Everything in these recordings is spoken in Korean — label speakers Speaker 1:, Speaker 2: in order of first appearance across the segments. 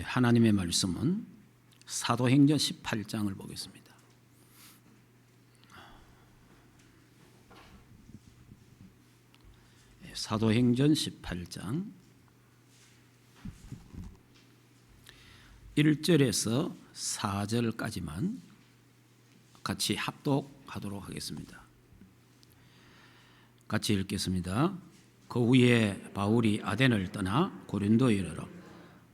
Speaker 1: 하나님의 말씀은 사도행전 18장을 보겠습니다. 사도행전 18장 1절에서 4절까지만 같이 합독하도록 하겠습니다. 같이 읽겠습니다. 그 후에 바울이 아덴을 떠나 고린도에 이르러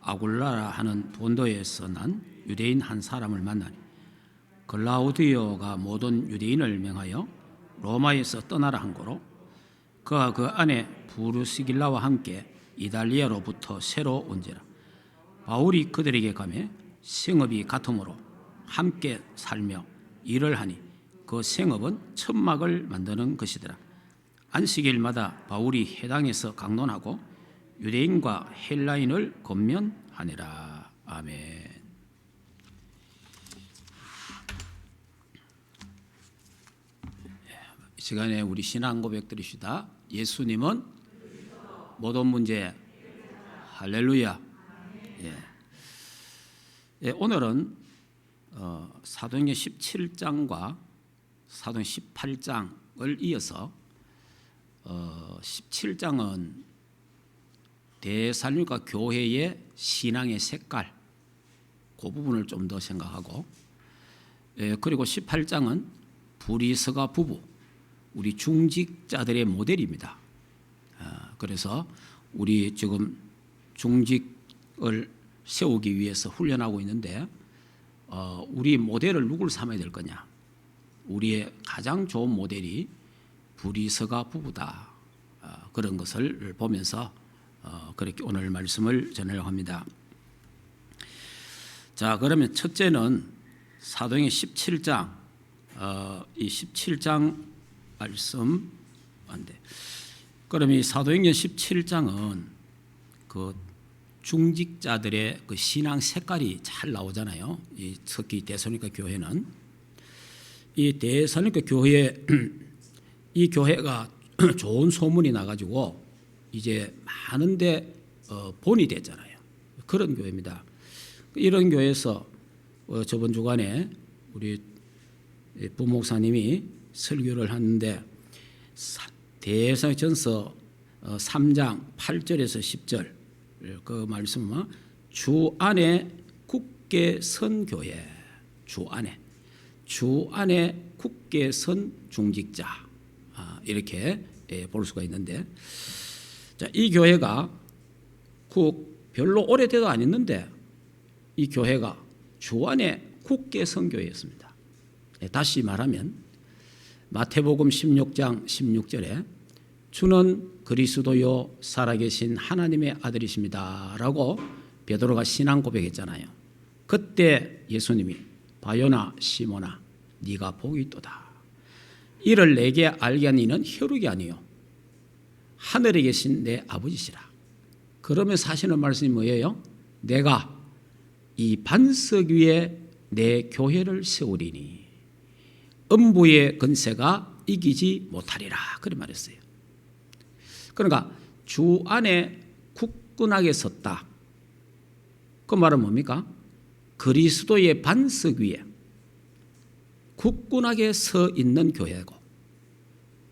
Speaker 1: 아굴라라 하는 본도에서 난 유대인 한 사람을 만나니 글라우디오가 모든 유대인을 명하여 로마에서 떠나라 한 거로 그와 그 안에 부르시길라와 함께 이달리아로부터 새로 온지라. 바울이 그들에게 가매 생업이 같으므로 함께 살며 일을 하니 그 생업은 천막을 만드는 것이더라. 안식일마다 바울이 회당에서 강론하고 유대인과 헬라인을 권면하니라. 아멘. 이 시간에 우리 신앙 고백 드립시다. 예수님은 모든 문제. 할렐루야. 오늘은 사도행전 17장과 사도행전 18장을 이어서 17장은 데살로니가 교회의 신앙의 색깔, 그 부분을 좀 더 생각하고, 그리고 18장은 브리스가 부부, 우리 중직자들의 모델입니다. 그래서 우리 지금 중직을 세우기 위해서 훈련하고 있는데, 우리 모델을 누굴 삼아야 될 거냐? 우리의 가장 좋은 모델이 브리스가 부부다. 그런 것을 보면서 그렇게 오늘 말씀을 전하려고 합니다. 자, 그러면 첫째는 사도행전 17장, 이 17장 말씀 안돼. 그럼 이 사도행전 17장은 그 중직자들의 그 신앙 색깔이 잘 나오잖아요. 이 특히 데살로니가 교회는 이 데살로니가 교회 이 교회가 좋은 소문이 나가지고 이제 많은데 본이 됐잖아요. 그런 교회입니다. 이런 교회에서 저번 주간에 우리 부목사님이 설교를 하는데 데살로니가전서 3장 8절에서 10절 그 말씀은 주 안에 굳게 선 교회, 주 안에 굳게 선 중직자, 이렇게 볼 수가 있는데, 자, 이 교회가 별로 오래돼도 안 있는데 이 교회가 주 안에 굳게 선 교회였습니다. 다시 말하면 마태복음 16장 16절에 주는 그리스도요 살아계신 하나님의 아들이십니다 라고 베드로가 신앙 고백했잖아요. 그때 예수님이 바요나 시몬아 네가 복이 있도다. 이를 내게 알게 한 이는 혈육이 아니요 하늘에 계신 내 아버지시라. 그러면서 하시는 말씀이 뭐예요? 내가 이 반석 위에 내 교회를 세우리니 음부의 권세가 이기지 못하리라. 그렇게 말했어요. 그러니까 주 안에 굳건하게 섰다. 그 말은 뭡니까? 그리스도의 반석 위에 굳건하게 서 있는 교회고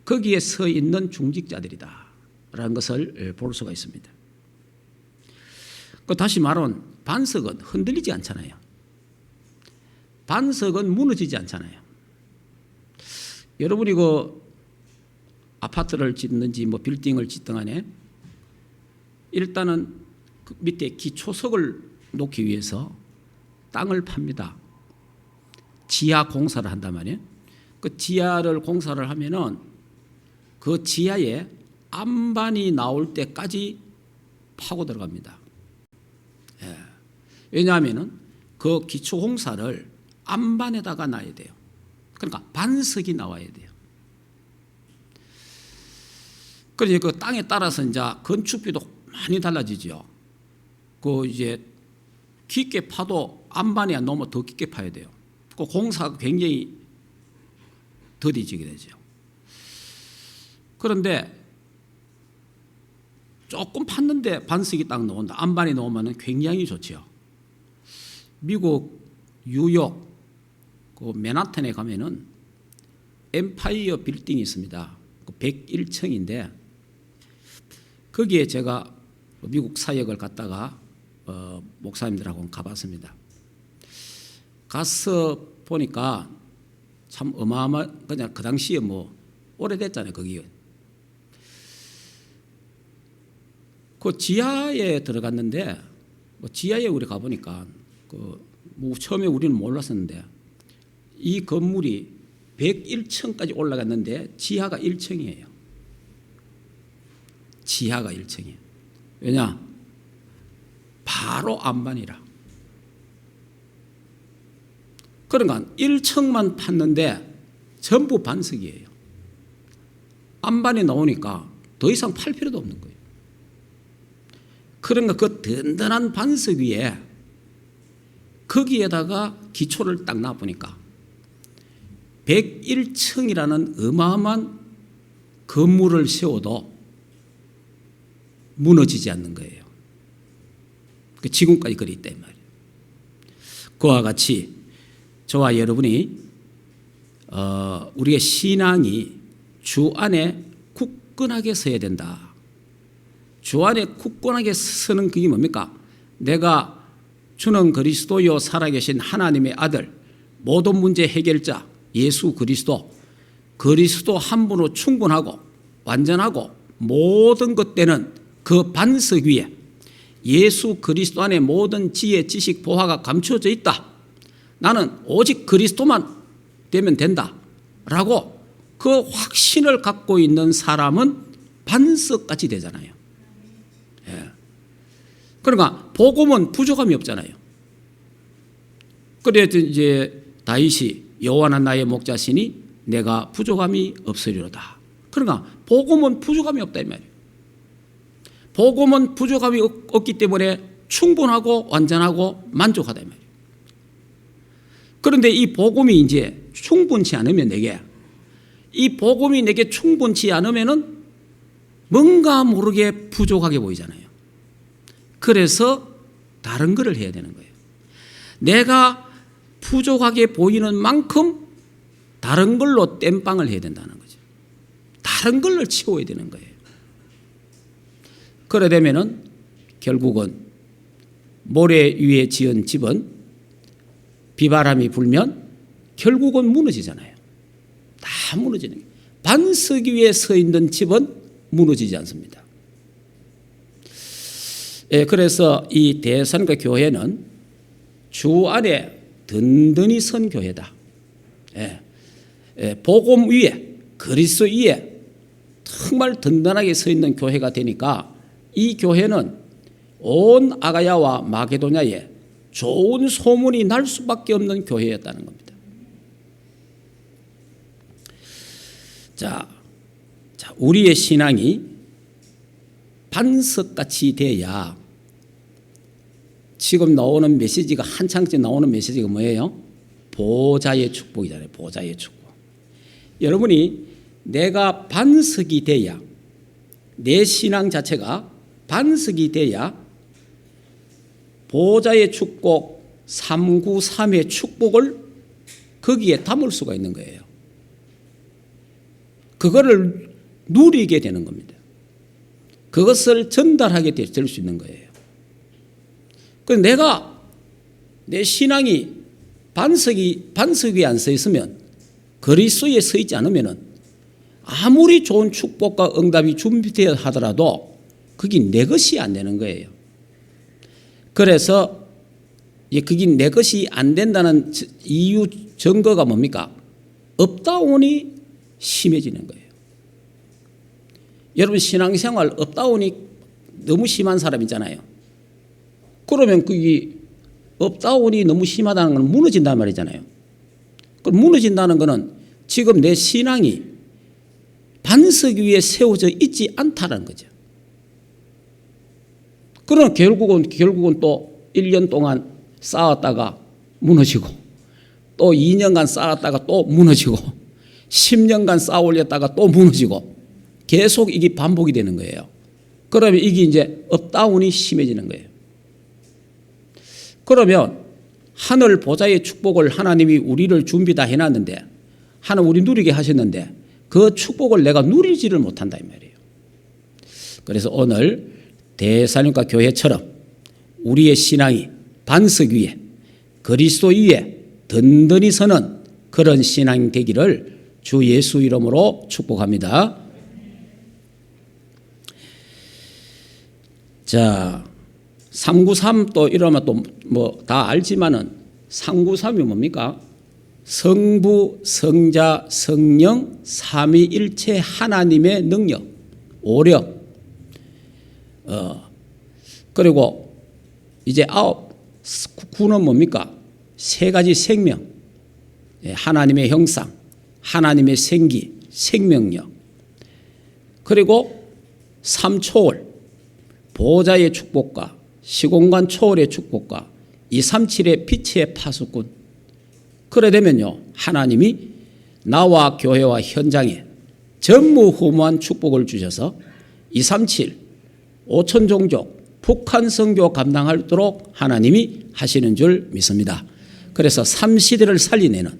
Speaker 1: 거기에 서 있는 중직자들이다 라는 것을 볼 수가 있습니다. 다시 말하면 반석은 흔들리지 않잖아요. 반석은 무너지지 않잖아요. 여러분이 아파트를 짓는지 빌딩을 짓든 간에 일단은 그 밑에 기초석을 놓기 위해서 땅을 팝니다. 지하 공사를 한단 말이에요. 그 지하를 공사를 하면은 그 지하에 안반이 나올 때까지 파고 들어갑니다. 왜냐하면은 그 기초 공사를 안반에다가 놔야 돼요. 그러니까 반석이 나와야 돼요. 그러니까 그 땅에 따라서 이제 건축비도 많이 달라지죠. 이제 깊게 파도 안반이 안 넘어 더 깊게 파야 돼요. 그 공사가 굉장히 더디지게 되죠. 그런데 조금 팠는데 반석이 딱 나온다. 안반이 나오면 굉장히 좋죠. 미국 뉴욕 그 맨하탄에 가면은 엠파이어 빌딩이 있습니다. 101층인데 거기에 제가 미국 사역을 갔다가 목사님들하고 가봤습니다. 가서 보니까 참 그냥 그 당시에 뭐 오래됐잖아요. 거기 그 지하에 들어갔는데 지하에 우리 가보니까 뭐 처음에 우리는 몰랐었는데 이 건물이 101층까지 올라갔는데 지하가 1층이에요. 지하가 1층이에요. 왜냐? 바로 안반이라. 그러니까 1층만 팠는데 전부 반석이에요. 안반이 나오니까 더 이상 팔 필요도 없는 거예요. 그러니까 그 든든한 반석 위에 거기에다가 기초를 딱 놔보니까 101층이라는 어마어마한 건물을 세워도 무너지지 않는 거예요. 지금까지 그리 있단 말이에요. 그와 같이 저와 여러분이 우리의 신앙이 주 안에 굳건하게 서야 된다. 주 안에 굳건하게 서는 그게 뭡니까? 내가 주는 그리스도요 살아계신 하나님의 아들 모든 문제 해결자 예수 그리스도 한 분으로 충분하고 완전하고 모든 것 되는 그 반석 위에 예수 그리스도 안에 모든 지혜 지식 보화가 감춰져 있다. 나는 오직 그리스도만 되면 된다 라고 그 확신을 갖고 있는 사람은 반석같이 되잖아요. 예. 그러니까 복음은 부족함이 없잖아요. 그래서 이제 다윗이 여호와나 나의 목자시니 내가 부족함이 없으리로다. 그러니까 복음은 부족함이 없다 이 말이에요. 복음은 부족함이 없기 때문에 충분하고 완전하고 만족하다 이 말이에요. 그런데 이 복음이 이제 충분치 않으면 이 복음이 내게 충분치 않으면은 뭔가 모르게 부족하게 보이잖아요. 그래서 다른 거를 해야 되는 거예요. 내가 부족하게 보이는 만큼 다른 걸로 땜빵을 해야 된다는 거죠. 다른 걸로 채워야 되는 거예요. 그래 되면은 결국은 모래 위에 지은 집은 비바람이 불면 결국은 무너지잖아요. 다 무너지는 거예요. 반석 위에 서 있는 집은 무너지지 않습니다. 예, 그래서 이 대선과 교회는 주 안에 든든히 선 교회다. 예, 복음 위에 그리스도 위에 정말 든든하게 서 있는 교회가 되니까 이 교회는 온 아가야와 마게도냐에 좋은 소문이 날 수밖에 없는 교회였다는 겁니다. 자, 우리의 신앙이 반석같이 돼야 지금 나오는 메시지가 한창째 나오는 메시지가 뭐예요? 보좌의 축복이잖아요. 보좌의 축복. 여러분이 내가 반석이 돼야 내 신앙 자체가 반석이 돼야 보좌의 축복 393의 축복을 거기에 담을 수가 있는 거예요. 그거를 누리게 되는 겁니다. 그것을 전달하게 될 수 있는 거예요. 그래서 내가 내 신앙이 반석 위에 안 서 있으면 그리스도에 서 있지 않으면 아무리 좋은 축복과 응답이 준비되어 하더라도 그게 내 것이 안 되는 거예요. 그래서 그게 내 것이 안 된다는 이유 증거가 뭡니까? 업다운이 심해지는 거예요. 여러분 신앙생활 업다운이 너무 심한 사람 있잖아요. 그러면 그게 업다운이 너무 심하다는 건 무너진단 말이잖아요. 그럼 무너진다는 것은 지금 내 신앙이 반석 위에 세워져 있지 않다는 거죠. 그럼 결국은 또 1년 동안 쌓았다가 무너지고 또 2년간 쌓았다가 또 무너지고 10년간 쌓아 올렸다가 또 무너지고 계속 이게 반복이 되는 거예요. 그러면 이게 이제 업다운이 심해지는 거예요. 그러면 하늘 보좌의 축복을 하나님이 우리를 준비 다 해놨는데 하나님 우리 누리게 하셨는데 그 축복을 내가 누리지를 못한다 이 말이에요. 그래서 오늘 데살로니가 교회처럼 우리의 신앙이 반석 위에 그리스도 위에 든든히 서는 그런 신앙 되기를 주 예수 이름으로 축복합니다. 자, 393 또 이러면 또 뭐 다 알지만은 393이 뭡니까? 성부, 성자, 성령, 삼위일체 하나님의 능력, 오력. 그리고 이제 9는 뭡니까? 세 가지 생명, 하나님의 형상, 하나님의 생기, 생명력. 그리고 3초월, 보좌의 축복과 시공간 초월의 축복과 237의 빛의 파수꾼. 그래 되면요, 하나님이 나와 교회와 현장에 전무후무한 축복을 주셔서 237, 5천 종족, 북한 선교 감당하도록 하나님이 하시는 줄 믿습니다. 그래서 3시대를 살리내는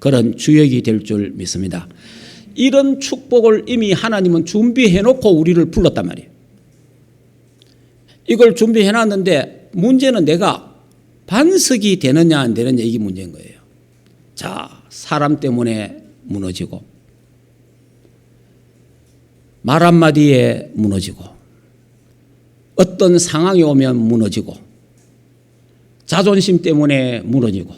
Speaker 1: 그런 주역이 될 줄 믿습니다. 이런 축복을 이미 하나님은 준비해놓고 우리를 불렀단 말이에요. 이걸 준비해놨는데 문제는 내가 반석이 되느냐 안 되느냐 이게 문제인 거예요. 자, 사람 때문에 무너지고 말 한마디에 무너지고 어떤 상황이 오면 무너지고 자존심 때문에 무너지고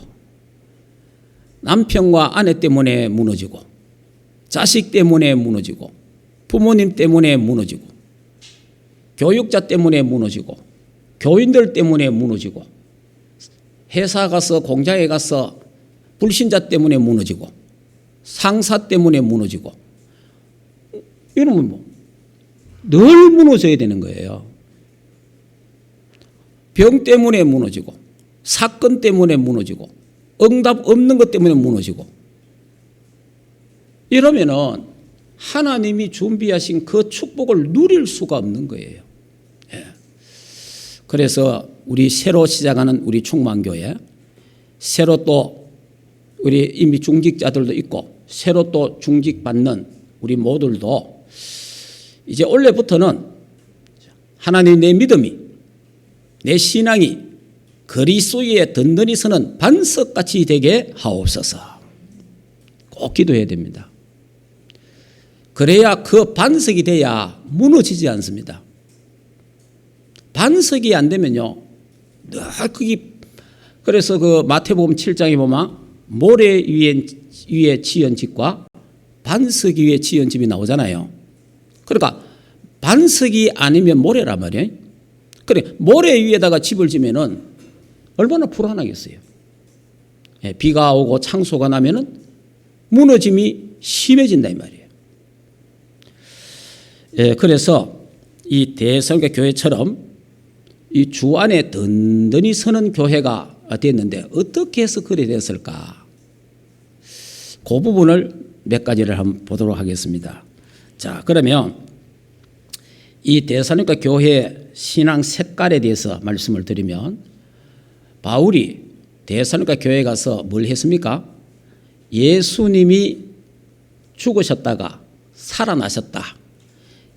Speaker 1: 남편과 아내 때문에 무너지고 자식 때문에 무너지고 부모님 때문에 무너지고 교육자 때문에 무너지고 교인들 때문에 무너지고 회사 가서 공장에 가서 불신자 때문에 무너지고 상사 때문에 무너지고 이러면 뭐 늘 무너져야 되는 거예요. 병 때문에 무너지고 사건 때문에 무너지고 응답 없는 것 때문에 무너지고 이러면은 하나님이 준비하신 그 축복을 누릴 수가 없는 거예요. 그래서 우리 새로 시작하는 우리 충만교회, 새로 또 우리 이미 중직자들도 있고 새로 또 중직받는 우리 모두들도 이제 올해부터는 하나님 내 믿음이 내 신앙이 그리스도에 든든히 서는 반석같이 되게 하옵소서. 꼭 기도해야 됩니다. 그래야 그 반석이 돼야 무너지지 않습니다. 반석이 안 되면요, 늘 거기 그래서 그 마태복음 7장에 보면 모래 위에 지은 집과 반석 위에 지은 집이 나오잖아요. 그러니까 반석이 아니면 모래란 말이에요. 그래 모래 위에다가 집을 지면은 얼마나 불안하겠어요. 비가 오고 창소가 나면은 무너짐이 심해진다 이 말이에요. 그래서 이 대성교 교회처럼 이 주 안에 든든히 서는 교회가 됐는데 어떻게 해서 그래 됐을까? 그 부분을 몇 가지를 한번 보도록 하겠습니다. 자, 그러면 이 데살로니가 교회 신앙 색깔에 대해서 말씀을 드리면 바울이 데살로니가 교회에 가서 뭘 했습니까? 예수님이 죽으셨다가 살아나셨다.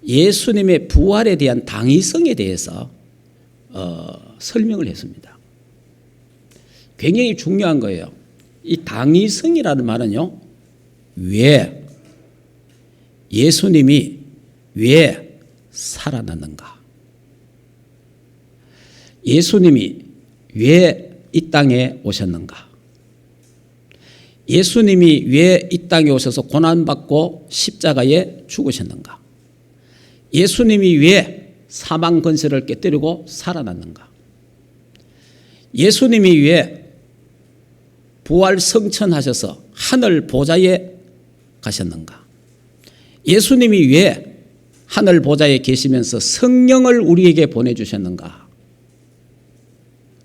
Speaker 1: 예수님의 부활에 대한 당위성에 대해서 설명을 했습니다. 굉장히 중요한 거예요. 이 당위성이라는 말은요, 왜 예수님이 왜 살아났는가? 예수님이 왜 이 땅에 오셨는가? 예수님이 왜 이 땅에 오셔서 고난받고 십자가에 죽으셨는가? 예수님이 왜 사망 권세를 깨뜨리고 살아났는가? 예수님이 왜 부활 성천하셔서 하늘 보좌에 가셨는가? 예수님이 왜 하늘 보좌에 계시면서 성령을 우리에게 보내주셨는가?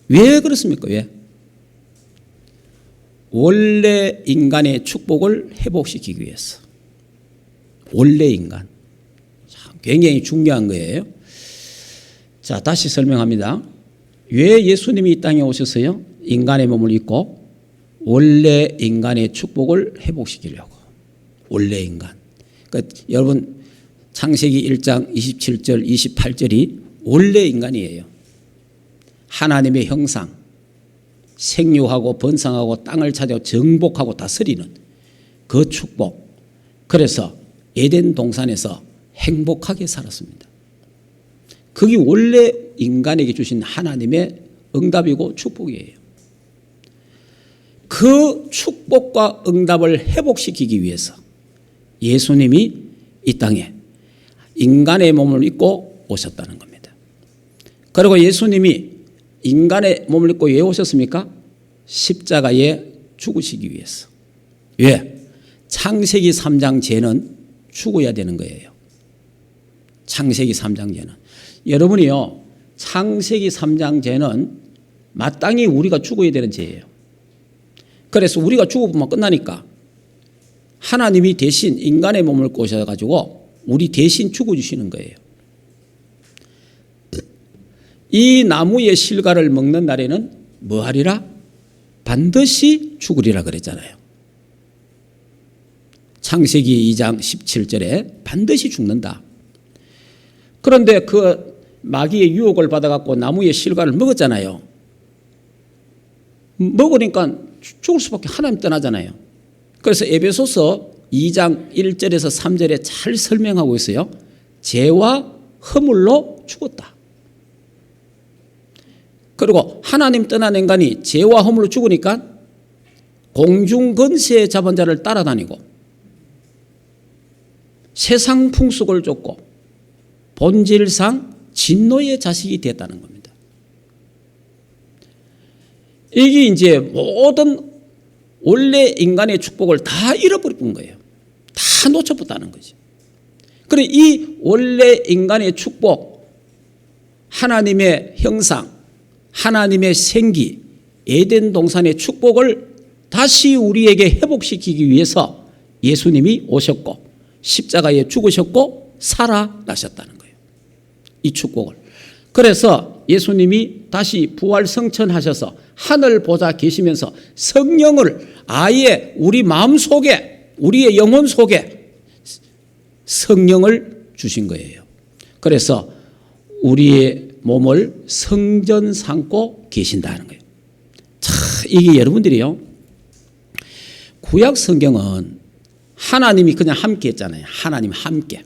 Speaker 1: 왜 그렇습니까? 왜? 원래 인간의 축복을 회복시키기 위해서. 원래 인간. 굉장히 중요한 거예요. 자, 다시 설명합니다. 왜 예수님이 이 땅에 오셨어요? 인간의 몸을 입고 원래 인간의 축복을 회복시키려고. 원래 인간. 그러니까 여러분 창세기 1장 27절 28절이 원래 인간이에요. 하나님의 형상, 생육하고 번성하고 땅을 차지하고 정복하고 다스리는 그 축복. 그래서 에덴 동산에서 행복하게 살았습니다. 그게 원래 인간에게 주신 하나님의 응답이고 축복이에요. 그 축복과 응답을 회복시키기 위해서 예수님이 이 땅에 인간의 몸을 입고 오셨다는 겁니다. 그리고 예수님이 인간의 몸을 입고 왜 오셨습니까? 십자가에 죽으시기 위해서. 왜? 창세기 3장 죄는 죽어야 되는 거예요. 창세기 3장 죄는. 여러분이요, 창세기 3장 죄는 마땅히 우리가 죽어야 되는 죄예요. 그래서 우리가 죽어보면 끝나니까 하나님이 대신 인간의 몸을 꼬셔가지고 우리 대신 죽어주시는 거예요. 이 나무의 실과를 먹는 날에는 뭐 하리라? 반드시 죽으리라 그랬잖아요. 창세기 2장 17절에 반드시 죽는다. 그런데 그 마귀의 유혹을 받아갖고 나무의 실과를 먹었잖아요. 먹으니까 죽을 수밖에 하나님 떠나잖아요. 그래서 에베소서 2장 1절에서 3절에 잘 설명하고 있어요. 죄와 허물로 죽었다. 그리고 하나님 떠난 인간이 죄와 허물로 죽으니까 공중 권세 잡은 자를 따라다니고 세상 풍속을 쫓고 본질상 진노의 자식이 됐다는 겁니다. 이게 이제 모든 원래 인간의 축복을 다 잃어버린 거예요. 다 놓쳐버렸다는 거죠. 그래 이 원래 인간의 축복, 하나님의 형상, 하나님의 생기, 에덴 동산의 축복을 다시 우리에게 회복시키기 위해서 예수님이 오셨고 십자가에 죽으셨고 살아나셨다는 거예요. 이 축복을. 그래서 예수님이 다시 부활 성천하셔서 하늘 보좌 계시면서 성령을 아예 우리 마음 속에, 우리의 영혼 속에 성령을 주신 거예요. 그래서 우리의 몸을 성전 삼고 계신다는 거예요. 참, 이게 여러분들이요, 구약 성경은 하나님이 그냥 함께 했잖아요. 하나님 함께.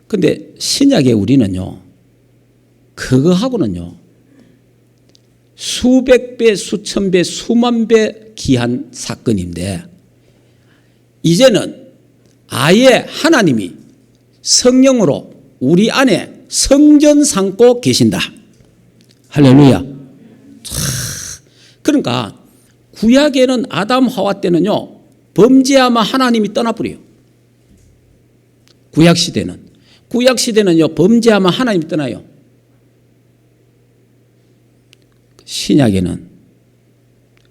Speaker 1: 근데 신약에 우리는요, 그거하고는요, 수백 배, 수천 배, 수만 배 귀한 사건인데, 이제는 아예 하나님이 성령으로 우리 안에 성전 삼고 계신다. 할렐루야. 그러니까 구약에는 아담 하와 때는요, 범죄하면 하나님이 떠나버려요. 구약 시대는요, 범죄하면 하나님이 떠나요. 신약에는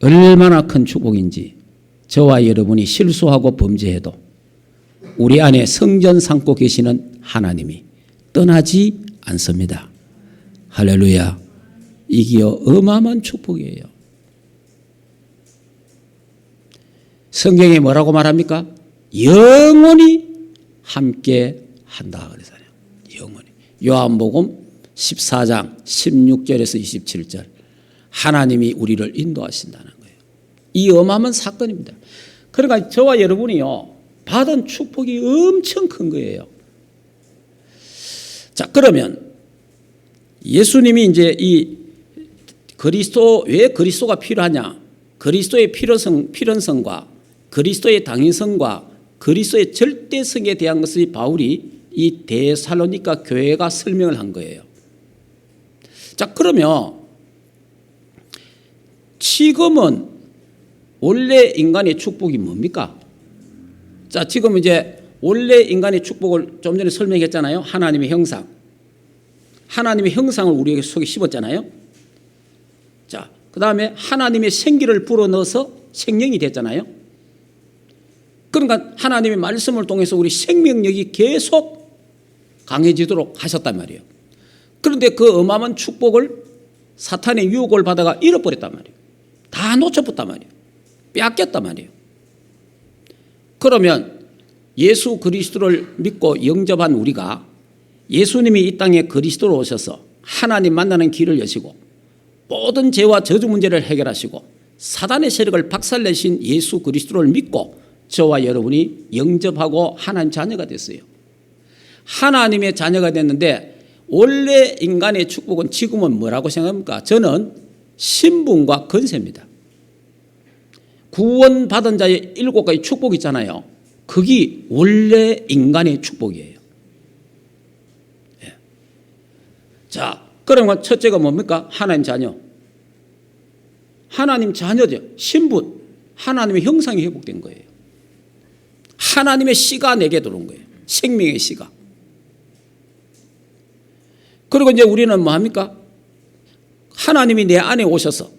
Speaker 1: 얼마나 큰 축복인지, 저와 여러분이 실수하고 범죄해도 우리 안에 성전 삼고 계시는 하나님이 떠나지 않습니다. 할렐루야. 이게 어마어마한 축복이에요. 성경에 뭐라고 말합니까? 영원히 함께 한다 그러잖아요. 영원히. 요한복음 14장 16절에서 27절. 하나님이 우리를 인도하신다는 거예요. 이 어마어마한 사건입니다. 그러니까 저와 여러분이요, 받은 축복이 엄청 큰 거예요. 자, 그러면 예수님이 이제 이 그리스도, 왜 그리스도가 필요하냐? 그리스도의 필연성과 그리스도의 당위성과 그리스도의 절대성에 대한 것을 바울이 이 데살로니가 교회가 설명을 한 거예요. 자, 그러면 지금은 원래 인간의 축복이 뭡니까? 자, 지금 이제 원래 인간의 축복을 좀 전에 설명했잖아요. 하나님의 형상. 하나님의 형상을 우리에게 속에 씹었잖아요. 자, 그 다음에 하나님의 생기를 불어넣어서 생명이 됐잖아요. 그러니까 하나님의 말씀을 통해서 우리 생명력이 계속 강해지도록 하셨단 말이에요. 그런데 그 어마어마한 축복을 사탄의 유혹을 받아가 잃어버렸단 말이에요. 다 놓쳐버렸단 말이에요. 빼앗겼단 말이에요. 그러면 예수 그리스도를 믿고 영접한 우리가 예수님이 이 땅에 그리스도로 오셔서 하나님 만나는 길을 여시고 모든 죄와 저주 문제를 해결하시고 사단의 세력을 박살내신 예수 그리스도를 믿고 저와 여러분이 영접하고 하나님 자녀가 됐어요. 하나님의 자녀가 됐는데 원래 인간의 축복은 지금은 뭐라고 생각합니까? 저는 신분과 권세입니다. 구원받은 자의 7가지 축복이 있잖아요. 그게 원래 인간의 축복이에요. 예. 자, 그러면 첫째가 뭡니까? 하나님 자녀. 하나님 자녀죠. 신분. 하나님의 형상이 회복된 거예요. 하나님의 씨가 내게 들어온 거예요. 생명의 씨가. 그리고 이제 우리는 뭐 합니까? 하나님이 내 안에 오셔서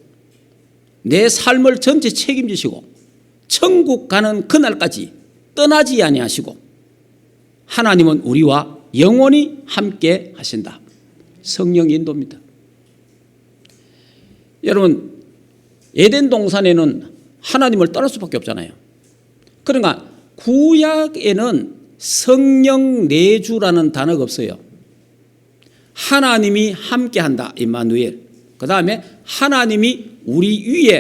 Speaker 1: 내 삶을 전체 책임지시고 천국 가는 그날까지 떠나지 아니하시고 하나님은 우리와 영원히 함께 하신다. 성령 인도입니다. 여러분, 에덴 동산에는 하나님을 떠날 수밖에 없잖아요. 그러니까 구약에는 성령 내주라는 단어가 없어요. 하나님이 함께한다. 임마누엘. 그 다음에 하나님이 우리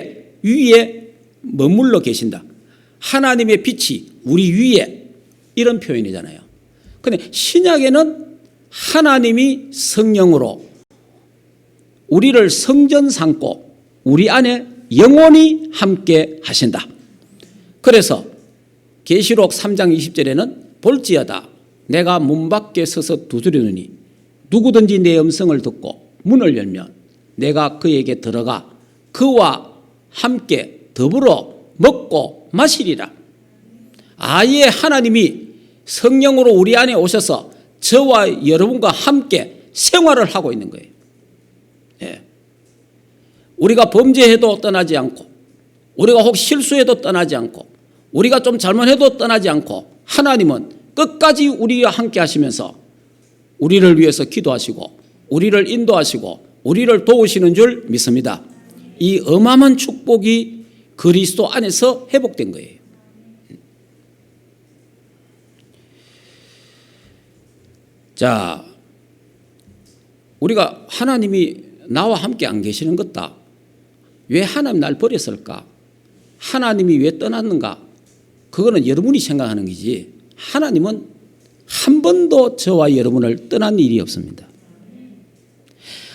Speaker 1: 위에 머물러 계신다. 하나님의 빛이 우리 위에, 이런 표현이잖아요. 그런데 신약에는 하나님이 성령으로 우리를 성전 삼고 우리 안에 영원히 함께 하신다. 그래서 계시록 3장 20절에는 볼지어다 내가 문 밖에 서서 두드리노니 누구든지 내 음성을 듣고 문을 열면 내가 그에게 들어가 그와 함께 더불어 먹고 마시리라. 아예 하나님이 성령으로 우리 안에 오셔서 저와 여러분과 함께 생활을 하고 있는 거예요. 예. 우리가 범죄해도 떠나지 않고 우리가 혹 실수해도 떠나지 않고 우리가 좀 잘못해도 떠나지 않고 하나님은 끝까지 우리와 함께 하시면서 우리를 위해서 기도하시고 우리를 인도하시고 우리를 도우시는 줄 믿습니다. 이 어마어마한 축복이 그리스도 안에서 회복된 거예요. 자, 우리가 하나님이 나와 함께 안 계시는 것다. 왜 하나님 날 버렸을까? 하나님이 왜 떠났는가? 그거는 여러분이 생각하는 거지. 하나님은 한 번도 저와 여러분을 떠난 일이 없습니다.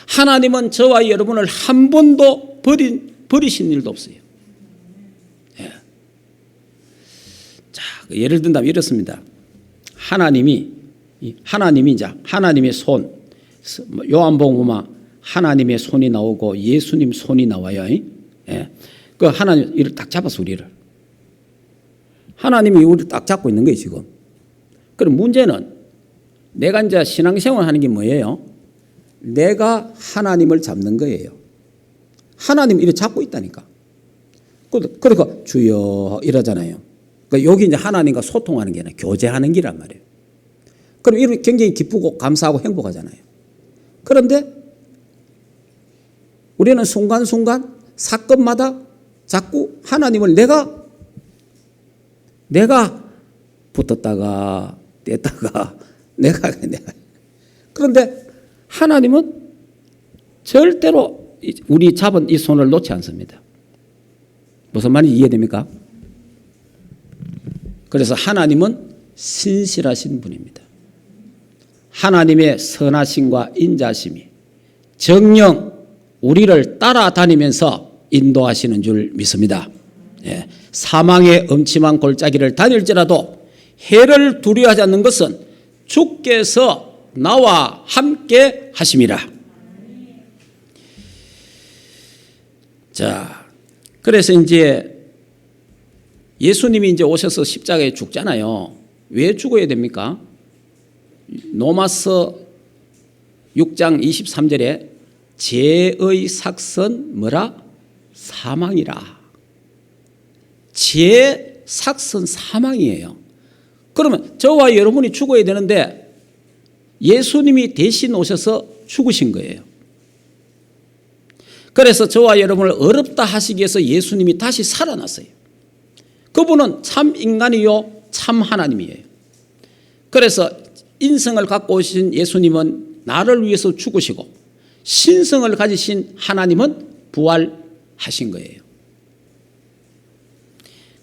Speaker 1: 하나님은 저와 여러분을 한 번도 버리신 일도 없어요. 예. 자, 예를 든다면 이렇습니다. 하나님이 이제 하나님의 손, 요한복음 보면 하나님의 손이 나오고 예수님 손이 나와요. 예. 그 하나님 이를 딱 잡아서 우리를. 하나님이 우리를 딱 잡고 있는 거예요, 지금. 그럼 문제는 내가 이제 신앙생활 하는 게 뭐예요? 내가 하나님을 잡는 거예요. 하나님 이렇게 잡고 있다니까. 그러니까 주여 이러잖아요. 그러니까 여기 이제 하나님과 소통하는 게 아니라 교제하는 기란 말이에요. 그럼 이렇게 굉장히 기쁘고 감사하고 행복하잖아요. 그런데 우리는 순간순간 사건마다 자꾸 하나님을 내가 붙었다가 뗐다가 내가 그런데 하나님은 절대로 우리 잡은 이 손을 놓지 않습니다. 무슨 말인지 이해됩니까? 그래서 하나님은 신실하신 분입니다. 하나님의 선하심과 인자심이 정녕 우리를 따라다니면서 인도하시는 줄 믿습니다. 예. 사망의 음침한 골짜기를 다닐지라도 해를 두려워하지 않는 것은 주께서 나와 함께 하심이라. 자, 그래서 이제 예수님이 이제 오셔서 십자가에 죽잖아요. 왜 죽어야 됩니까? 로마서 6장 23절에 죄의 삭선 뭐라? 사망이라. 죄의 삭선 사망이에요. 그러면 저와 여러분이 죽어야 되는데 예수님이 대신 오셔서 죽으신 거예요. 그래서 저와 여러분을 어렵다 하시기 위해서 예수님이 다시 살아났어요. 그분은 참 인간이요 참 하나님이에요. 그래서 인성을 갖고 오신 예수님은 나를 위해서 죽으시고 신성을 가지신 하나님은 부활하신 거예요.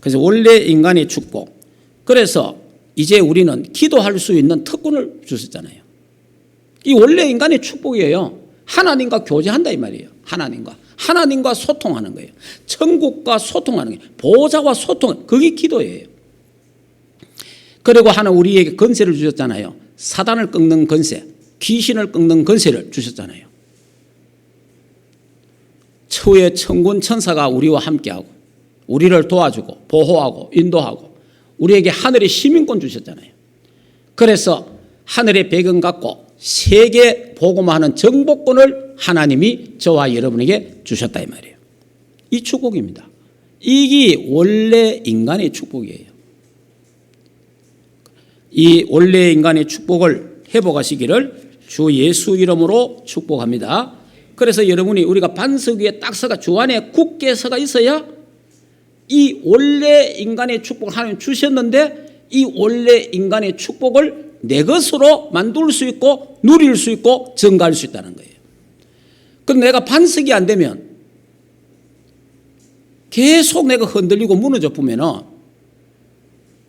Speaker 1: 그래서 원래 인간의 축복. 그래서 이제 우리는 기도할 수 있는 특권을 주셨잖아요. 이 원래 인간의 축복이에요. 하나님과 교제한다 이 말이에요. 하나님과 소통하는 거예요. 천국과 소통하는 거예요. 보호자와 소통, 그게 기도예요. 그리고 하나 우리에게 권세를 주셨잖아요. 사단을 꺾는 권세, 귀신을 꺾는 권세를 주셨잖아요. 처의 천군 천사가 우리와 함께하고 우리를 도와주고 보호하고 인도하고 우리에게 하늘의 시민권 주셨잖아요. 그래서 하늘의 배경 갖고 세계 복음화하는 정복권을 하나님이 저와 여러분에게 주셨다 이 말이에요. 이 축복입니다. 이게 원래 인간의 축복이에요. 이 원래 인간의 축복을 회복하시기를 주 예수 이름으로 축복합니다. 그래서 여러분이 우리가 반석 위에 딱 서가 주 안에 굳게 서가 있어야 이 원래 인간의 축복을 하나님 주셨는데 이 원래 인간의 축복을 내 것으로 만들 수 있고 누릴 수 있고 증가할 수 있다는 거예요. 그런데 내가 반석이 안 되면 계속 내가 흔들리고 무너져 보면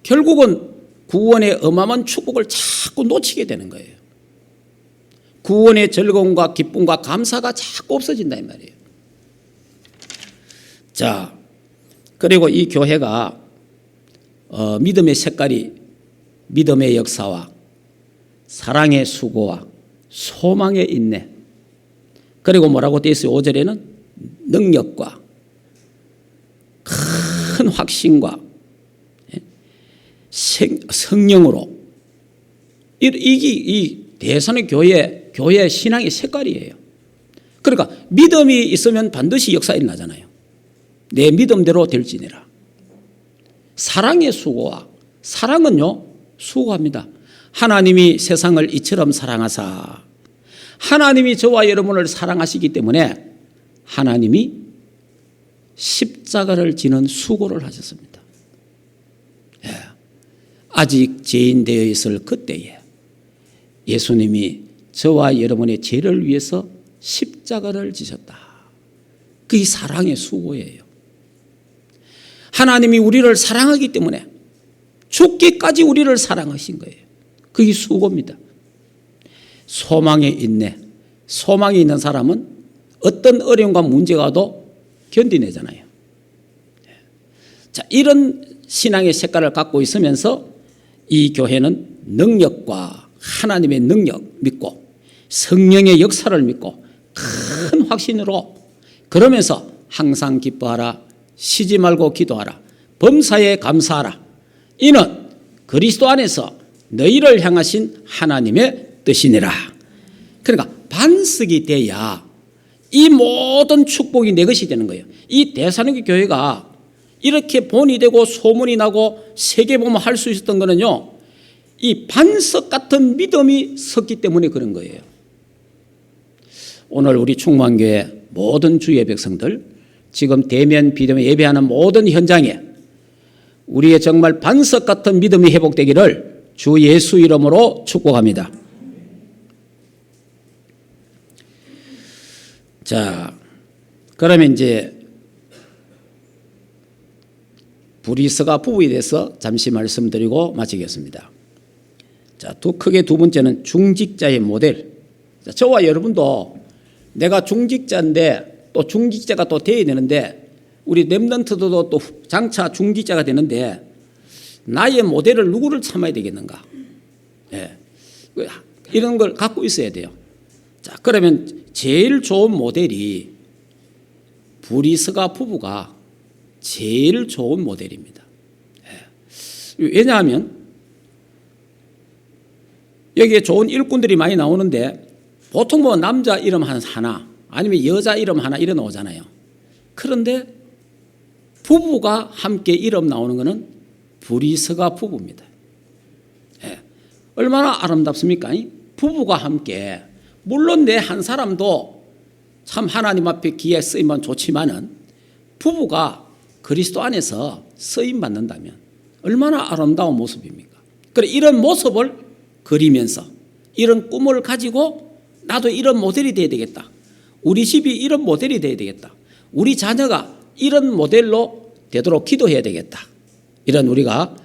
Speaker 1: 결국은 구원의 어마어마한 축복을 자꾸 놓치게 되는 거예요. 구원의 즐거움과 기쁨과 감사가 자꾸 없어진다 이 말이에요. 자, 그리고 이 교회가 믿음의 색깔이 믿음의 역사와 사랑의 수고와 소망의 인내, 그리고 뭐라고 되어 있어요? 5절에는 능력과 큰 확신과 성령으로, 이게 이 대선의 교회의 신앙의 색깔이에요. 그러니까 믿음이 있으면 반드시 역사 일어나잖아요. 내 믿음대로 될지니라. 사랑의 수고와, 사랑은요 수고합니다. 하나님이 세상을 이처럼 사랑하사, 하나님이 저와 여러분을 사랑하시기 때문에 하나님이 십자가를 지는 수고를 하셨습니다. 예. 아직 죄인 되어 있을 그때에 예수님이 저와 여러분의 죄를 위해서 십자가를 지셨다. 그게 사랑의 수고예요. 하나님이 우리를 사랑하기 때문에 죽기까지 우리를 사랑하신 거예요. 그게 수고입니다. 소망의 인내. 소망이 있는 사람은 어떤 어려움과 문제가 와도 견디내잖아요. 자, 이런 신앙의 색깔을 갖고 있으면서 이 교회는 능력과 하나님의 능력 믿고 성령의 역사를 믿고 큰 확신으로, 그러면서 항상 기뻐하라, 쉬지 말고 기도하라, 범사에 감사하라. 이는 그리스도 안에서 너희를 향하신 하나님의 뜻이니라. 그러니까 반석이 돼야 이 모든 축복이 내 것이 되는 거예요. 이 대사로니가 교회가 이렇게 본이 되고 소문이 나고 세계보면 할 수 있었던 거는요, 이 반석 같은 믿음이 섰기 때문에 그런 거예요. 오늘 우리 충만교회 모든 주의 백성들, 지금 대면 비대면 예배하는 모든 현장에 우리의 정말 반석 같은 믿음이 회복되기를 주 예수 이름으로 축복합니다. 자, 그러면 이제 브리스가 부부에 대해서 잠시 말씀드리고 마치겠습니다. 자, 크게 두 번째는 중직자의 모델. 자, 저와 여러분도 내가 중직자인데 또 중직자가 또 돼야 되는데, 우리 렘넌트도 또 장차 중직자가 되는데 나의 모델을 누구를 참아야 되겠는가? 예. 이런 걸 갖고 있어야 돼요. 자, 그러면 제일 좋은 모델이 브리스가 부부가 제일 좋은 모델입니다. 예. 왜냐하면 여기에 좋은 일꾼들이 많이 나오는데 보통 뭐 남자 이름 하나 아니면 여자 이름 하나 이래 나오잖아요. 그런데 부부가 함께 이름 나오는 것은 브리스가 부부입니다. 예. 얼마나 아름답습니까? 부부가 함께, 물론 내 한 사람도 참 하나님 앞에 기에 쓰임은 좋지만은 부부가 그리스도 안에서 쓰임 받는다면 얼마나 아름다운 모습입니까? 그래 이런 모습을 그리면서 이런 꿈을 가지고 나도 이런 모델이 돼야 되겠다. 우리 집이 이런 모델이 돼야 되겠다. 우리 자녀가 이런 모델로 되도록 기도해야 되겠다. 이런 우리가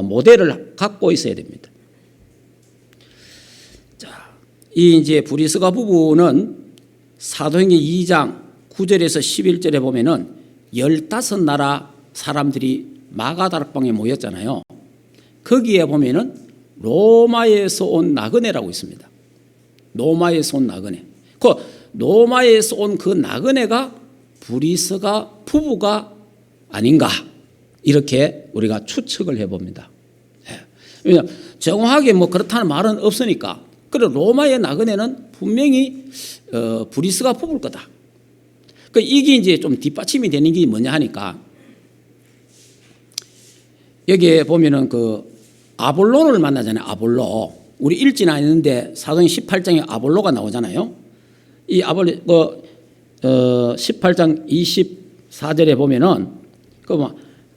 Speaker 1: 모델을 갖고 있어야 됩니다. 자, 이 이제 브리스가 부부는 사도행전 2장 9절에서 11절에 보면은 15나라 사람들이 마가다락방에 모였잖아요. 거기에 보면은 로마에서 온 나그네라고 있습니다. 로마에서 온 나그네. 그 로마에서 온 그 나그네가 브리스가 부부가 아닌가 이렇게 우리가 추측을 해봅니다. 왜냐하면 정확하게 뭐 그렇다는 말은 없으니까. 그래 로마의 나그네는 분명히 브리스가 부부일 거다. 그 이게 이제 좀 뒷받침이 되는 게 뭐냐 하니까 여기에 보면은 그 아볼로를 만나잖아요. 아볼로. 우리 읽지는 않았는데 사도행전 18장에 아볼로가 나오잖아요. 이 아볼로 18장 24절에 보면은 그 뭐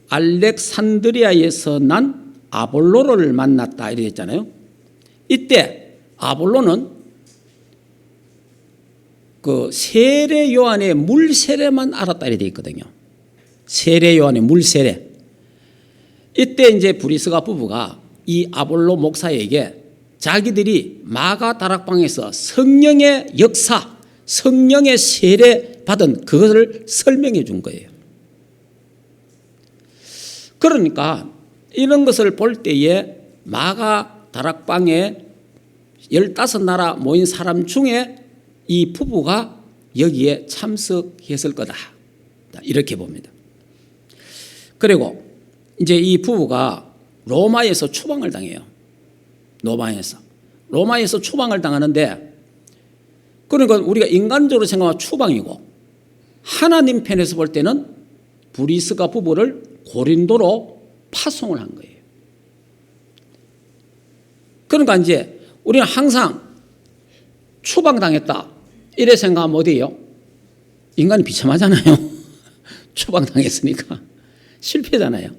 Speaker 1: 알렉산드리아에서 난 아볼로를 만났다 이렇게 했잖아요. 이때 아볼로는 그 세례 요한의 물 세례만 알았다 이렇게 돼 있거든요. 세례 요한의 물 세례. 이때 이제 브리스가 부부가 이 아볼로 목사에게 자기들이 마가 다락방에서 성령의 역사, 성령의 세례 받은 그것을 설명해 준 거예요. 그러니까 이런 것을 볼 때에 마가 다락방에 15나라 모인 사람 중에 이 부부가 여기에 참석했을 거다. 이렇게 봅니다. 그리고 이제 이 부부가 로마에서 추방을 당해요. 로마에서 추방을 당하는데 그러니까 우리가 인간적으로 생각하면 추방이고 하나님 편에서 볼 때는 브리스가 부부를 고린도로 파송을 한 거예요. 그러니까 이제 우리는 항상 추방당했다 이래 생각하면 어디예요? 인간이 비참하잖아요. 추방당했으니까 실패잖아요.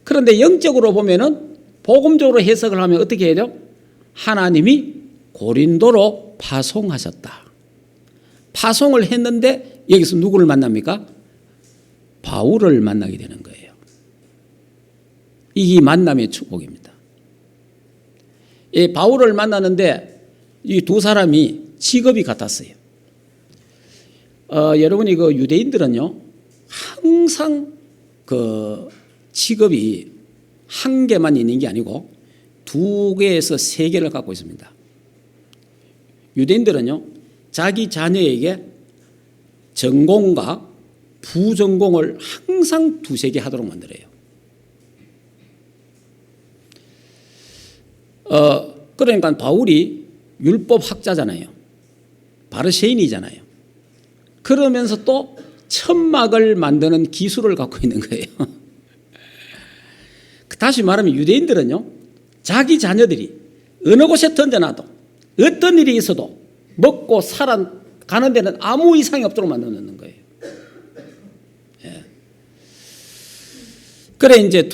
Speaker 1: 그런데 영적으로 보면은 복음적으로 해석을 하면 어떻게 해야 돼요? 하나님이 고린도로 파송하셨다. 파송을 했는데 여기서 누구를 만납니까? 바울을 만나게 되는 거예요. 이게 만남의 축복입니다. 이 바울을 만나는데 이 두 사람이 직업이 같았어요. 여러분이 그 유대인들은요 항상 그 직업이 한 개만 있는 게 아니고 2개에서 3개를 갖고 있습니다. 유대인들은요 자기 자녀에게 전공과 부전공을 항상 2-3개 하도록 만들어요. 그러니까 바울이 율법학자잖아요. 바르새인이잖아요. 그러면서 또 천막을 만드는 기술을 갖고 있는 거예요. 다시 말하면 유대인들은요 자기 자녀들이 어느 곳에 던져놔도 어떤 일이 있어도 먹고 살아가는 데는 아무 이상이 없도록 만들어놓는 거예요. 예. 그래 이제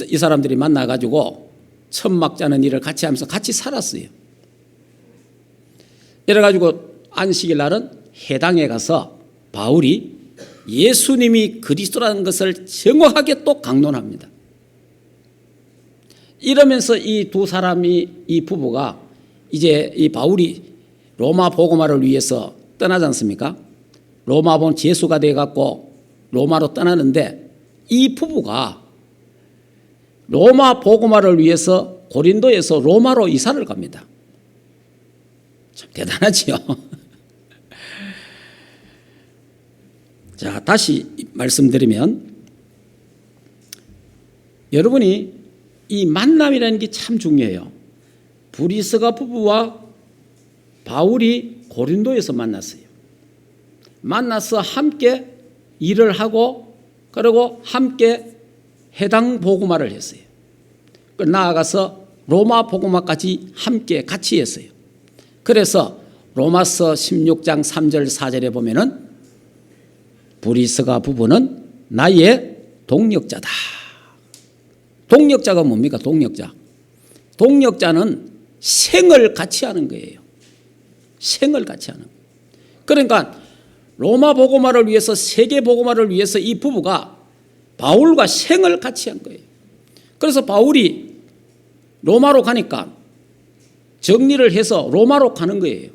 Speaker 1: 이 사람들이 만나가지고 천막 짜는 일을 같이 하면서 같이 살았어요. 이래가지고 안식일 날은 회당에 가서 바울이 예수님이 그리스도라는 것을 정확하게 또 강론합니다. 이러면서 이 두 사람이 이 부부가 이제 이 바울이 로마 복음화를 위해서 떠나지 않습니까? 로마 본 제수가 돼갖고 로마로 떠나는데 이 부부가 로마 복음화를 위해서 고린도에서 로마로 이사를 갑니다. 참 대단하지요. 자, 다시 말씀드리면 여러분이 이 만남이라는 게 참 중요해요. 브리스가 부부와 바울이 고린도에서 만났어요. 만나서 함께 일을 하고 그리고 함께 해당 복음화를 했어요. 나아가서 로마 복음화까지 함께 같이 했어요. 그래서 로마서 16장 3절 4절에 보면은 브리스가 부부는 나의 동력자다. 동력자가 뭡니까? 동력자. 동력자는 생을 같이 하는 거예요. 생을 같이 하는 거예요. 그러니까 로마 복음화를 위해서, 세계 복음화를 위해서 이 부부가 바울과 생을 같이 한 거예요. 그래서 바울이 로마로 가니까 정리를 해서 로마로 가는 거예요.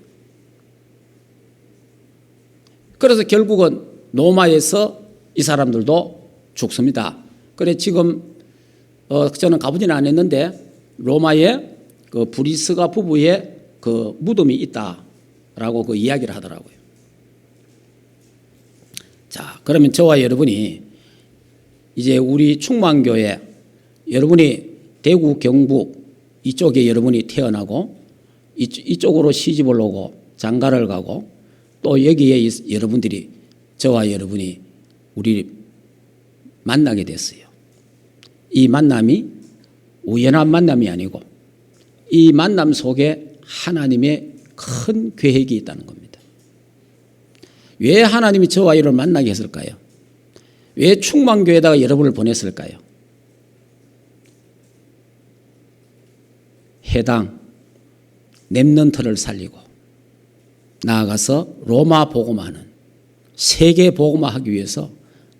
Speaker 1: 그래서 결국은 로마에서 이 사람들도 죽습니다. 그래 지금 저는 가보지는 않았는데 로마에 그 브리스가 부부의 그 무덤이 있다라고 그 이야기를 하더라고요. 자, 그러면 저와 여러분이 이제 우리 충만교회, 여러분이 대구, 경북 이쪽에 여러분이 태어나고 이쪽으로 시집을 오고 장가를 가고 또 여기에 여러분들이, 저와 여러분이 우리 만나게 됐어요. 이 만남이 우연한 만남이 아니고 이 만남 속에 하나님의 큰 계획이 있다는 겁니다. 왜 하나님이 저와 여러분을 만나게 했을까요? 왜 충만교회에다가 여러분을 보냈을까요? 해당 렘넌트를 살리고 나아가서 로마 복음화는 세계 복음화하기 위해서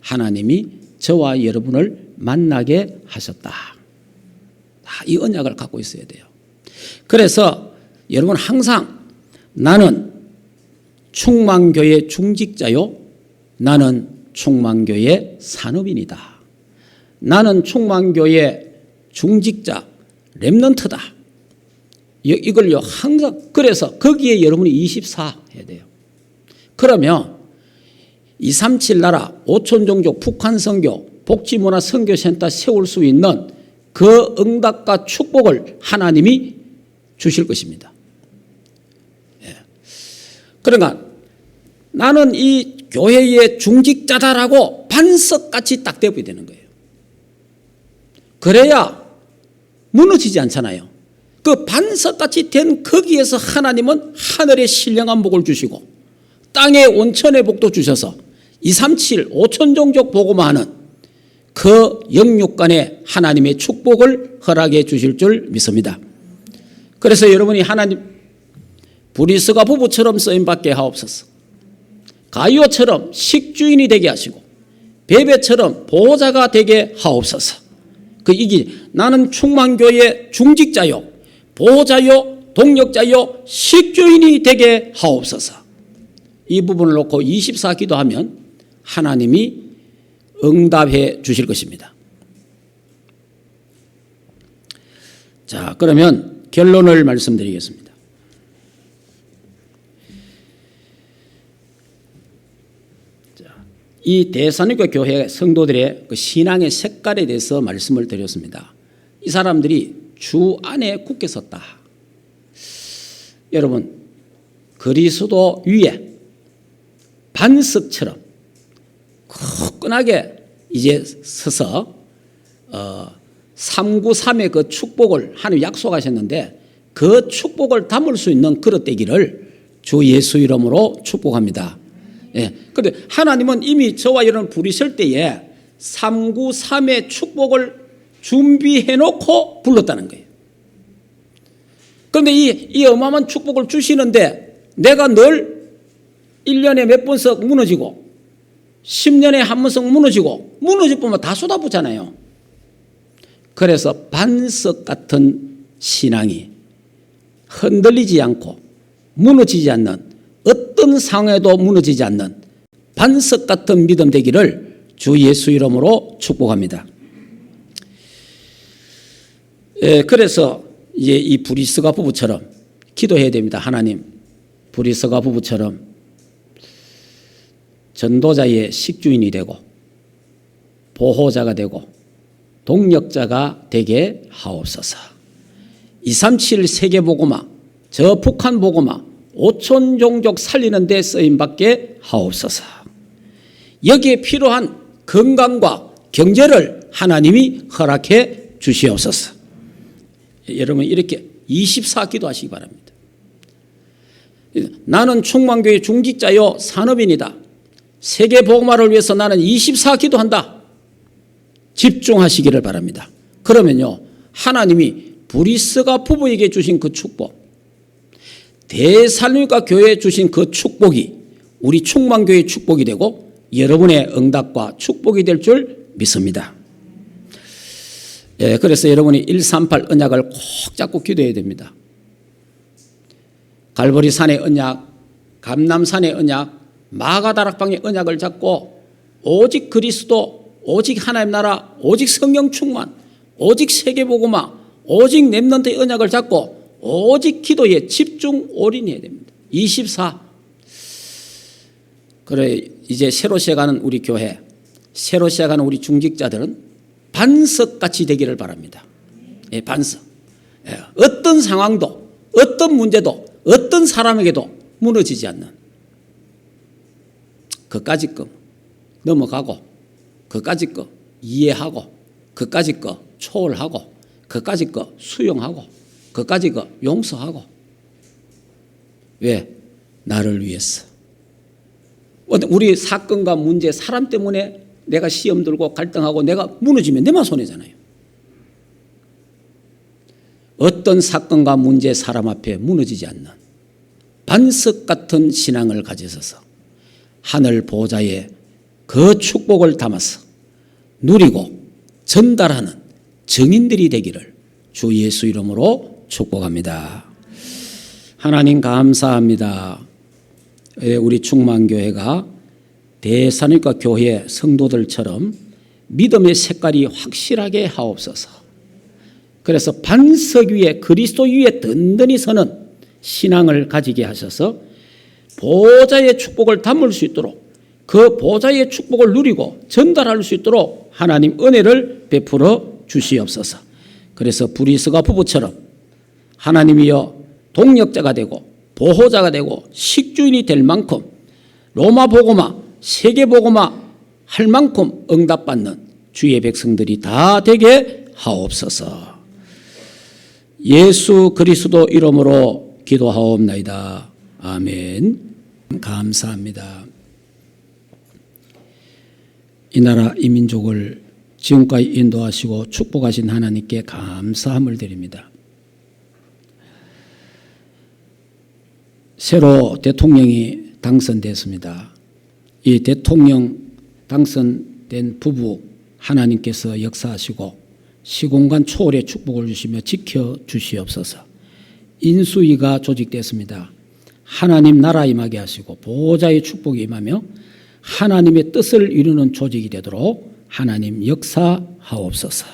Speaker 1: 하나님이 저와 여러분을 만나게 하셨다. 이 언약을 갖고 있어야 돼요. 그래서 여러분 항상 나는 충만교회 중직자요, 나는 충만교회 산업인이다. 나는 충만교회 중직자, 렘넌트다. 이걸요 항상, 그래서 거기에 여러분이 24 해야 돼요. 그러면 237 나라, 5천 종족, 북한 선교, 복지문화 선교센터 세울 수 있는 그 응답과 축복을 하나님이 주실 것입니다. 예. 그러니까 나는 이 교회의 중직자다라고 반석같이 딱 대부이 되는 거예요. 그래야 무너지지 않잖아요. 그 반석같이 된 거기에서 하나님은 하늘의 신령한 복을 주시고 땅의 온천의 복도 주셔서 237, 5천 종족 복음화하는 그 영육간에 하나님의 축복을 허락해 주실 줄 믿습니다. 그래서 여러분이 하나님, 브리스가 부부처럼 쓰임받게 하옵소서. 가이오처럼 식주인이 되게 하시고 베베처럼 보호자가 되게 하옵소서. 나는 충만교회 중직자요, 보호자요, 동력자요, 식주인이 되게 하옵소서. 이 부분을 놓고 24 기도하면 하나님이 응답해 주실 것입니다. 자, 그러면 결론을 말씀드리겠습니다. 이 대사님과 교회 성도들의 그 신앙의 색깔에 대해서 말씀을 드렸습니다. 이 사람들이 주 안에 굳게 섰다. 여러분, 그리스도 위에 반석처럼 굳건하게 이제 서서 393의 그 축복을 하나님 약속하셨는데 그 축복을 담을 수 있는 그릇 되기를 주 예수 이름으로 축복합니다. 예. 그런데 하나님은 이미 저와 여러분 부르실 때에 393의 축복을 준비해 놓고 불렀다는 거예요. 그런데 이 어마어마한 축복을 주시는데 내가 늘 1년에 몇 번씩 무너지고 10년에 한 번씩 무너지고 무너질 뿐만 다 쏟아붓잖아요. 그래서 반석 같은 신앙이 흔들리지 않고 무너지지 않는, 어떤 상황에도 무너지지 않는 반석 같은 믿음 되기를 주 예수 이름으로 축복합니다. 그래서 이제 이 브리스가 부부처럼 기도해야 됩니다. 하나님, 브리스가 부부처럼 전도자의 식주인이 되고 보호자가 되고 동력자가 되게 하옵소서. 237 세계복음화, 저 북한 복음화, 5천 종족 살리는 데 쓰임받게 하옵소서. 여기에 필요한 건강과 경제를 하나님이 허락해 주시옵소서. 여러분 이렇게 24 기도하시기 바랍니다. 나는 충만교회 중직자요 산업인이다. 세계 복음화를 위해서 나는 24 기도한다. 집중하시기를 바랍니다. 그러면요, 하나님이 브리스가 부부에게 주신 그 축복, 데살로니가 교회에 주신 그 축복이 우리 충만교회의 축복이 되고 여러분의 응답과 축복이 될 줄 믿습니다. 예, 그래서 여러분이 138 언약을 꼭 잡고 기도해야 됩니다. 갈보리산의 언약, 감남산의 언약, 마가다락방의 언약을 잡고 오직 그리스도, 오직 하나님 나라, 오직 성령 충만, 오직 세계복음화, 오직 렘넌트의 언약을 잡고 오직 기도에 집중 올인해야 됩니다. 24. 그래, 이제 새로 시작하는 우리 교회, 새로 시작하는 우리 중직자들은 반석같이 되기를 바랍니다. 예, 반석. 예, 어떤 상황도, 어떤 문제도, 어떤 사람에게도 무너지지 않는, 그까짓 거 넘어가고, 그까짓 거 이해하고, 그까짓 거 초월하고, 그까짓 거 수용하고, 그까짓 거 용서하고. 왜? 나를 위해서. 우리 사건과 문제, 사람 때문에 내가 시험 들고 갈등하고 내가 무너지면 내만 손해잖아요. 어떤 사건과 문제, 사람 앞에 무너지지 않는 반석 같은 신앙을 가지셔서 하늘 보좌에 그 축복을 담아서 누리고 전달하는 증인들이 되기를 주 예수 이름으로 축복합니다. 하나님 감사합니다. 우리 충만교회가 데살로니가 교회 성도들처럼 믿음의 색깔이 확실하게 하옵소서. 그래서 반석 위에, 그리스도 위에 든든히 서는 신앙을 가지게 하셔서 보좌의 축복을 담을 수 있도록, 그 보좌의 축복을 누리고 전달할 수 있도록 하나님 은혜를 베풀어 주시옵소서. 그래서 브리스가 부부처럼 하나님이여 동력자가 되고 보호자가 되고 식주인이 될 만큼 로마 복음화, 세계 복음화 할 만큼 응답받는 주의 백성들이 다 되게 하옵소서. 예수 그리스도 이름으로 기도하옵나이다. 아멘. 감사합니다. 이 나라 이 민족을 지금까지 인도하시고 축복하신 하나님께 감사함을 드립니다. 새로 대통령이 당선됐습니다. 이 대통령 당선된 부부 하나님께서 역사하시고 시공간 초월의 축복을 주시며 지켜주시옵소서. 인수위가 조직됐습니다. 하나님 나라 임하게 하시고 보호자의 축복이 임하며 하나님의 뜻을 이루는 조직이 되도록 하나님 역사하옵소서.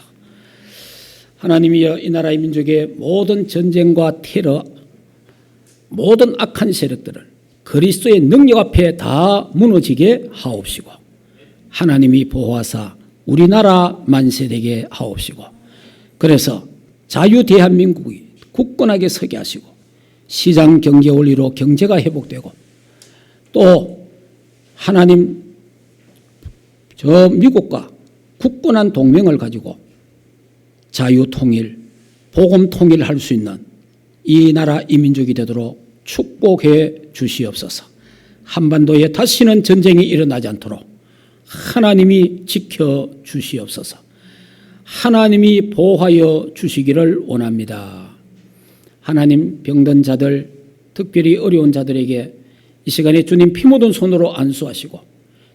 Speaker 1: 하나님이여 이 나라의 민족의 모든 전쟁과 테러, 모든 악한 세력들을 그리스도의 능력 앞에 다 무너지게 하옵시고 하나님이 보호하사 우리나라 만세되게 하옵시고 그래서 자유 대한민국이 굳건하게 서게 하시고 시장 경제 원리로 경제가 회복되고 또 하나님 저 미국과 굳건한 동맹을 가지고 자유 통일, 복음 통일할 수 있는 이 나라 이 민족이 되도록 축복해 주시옵소서. 한반도에 다시는 전쟁이 일어나지 않도록 하나님이 지켜 주시옵소서. 하나님이 보호하여 주시기를 원합니다. 하나님 병든 자들, 특별히 어려운 자들에게 이 시간에 주님 피 묻은 손으로 안수하시고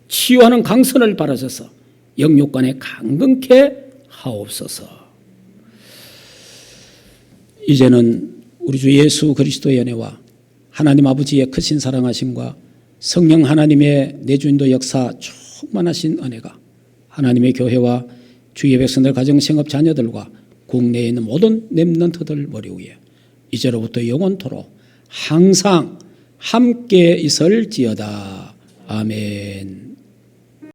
Speaker 1: 치유하는 강선을 바라셔서 영육간에 강건케 하옵소서. 이제는 우리 주 예수 그리스도의 은혜와 하나님 아버지의 크신 사랑하심과 성령 하나님의 내주인도 역사 충만하신 은혜가 하나님의 교회와 주의 백성들 가정 생업 자녀들과 국내에 있는 모든 렘넌트들 머리 위에 이제로부터 영원토록 항상 함께 있을지어다. 아멘.